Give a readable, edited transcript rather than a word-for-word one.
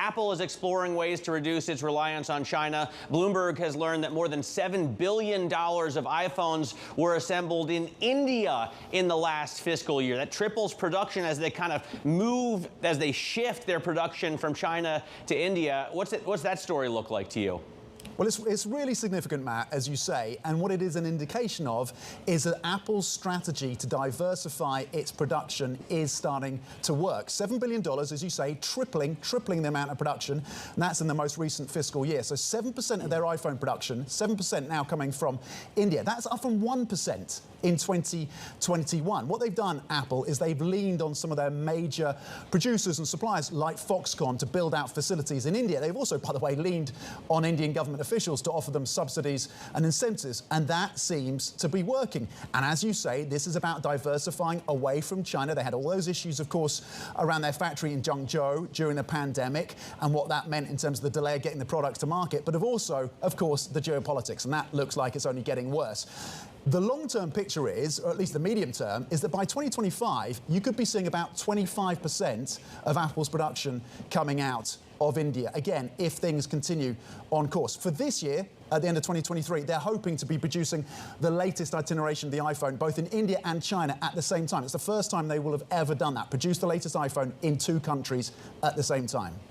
Apple is exploring ways to reduce its reliance on China. Bloomberg has learned that more than $7 billion of iPhones were assembled in India in the last fiscal year. That triples production as they kind of move, as they shift their production from China to India. What's that story look like to you? Well, it's really significant, Matt, as you say, and what it is an indication of is that Apple's strategy to diversify its production is starting to work. $7 billion, as you say, tripling the amount of production, and that's in the most recent fiscal year. So 7% of their iPhone production, 7% now coming from India. That's up from 1% in 2021. What they've done, Apple, is they've leaned on some of their major producers and suppliers like Foxconn to build out facilities in India. They've also, by the way, leaned on Indian government officials to offer them subsidies and incentives, and that seems to be working. And as you say, this is about diversifying away from China. They had all those issues, of course, around their factory in Zhengzhou during the pandemic and what that meant in terms of the delay of getting the products to market, but also, of course, the geopolitics, and that looks like it's only getting worse. The long-term picture is, or at least the medium term, is that by 2025, you could be seeing about 25% of Apple's production coming out of India. Again, if things continue on course. For this year, at the end of 2023, they're hoping to be producing the latest iteration of the iPhone, both in India and China at the same time. It's the first time they will have ever done that, produced the latest iPhone in two countries at the same time.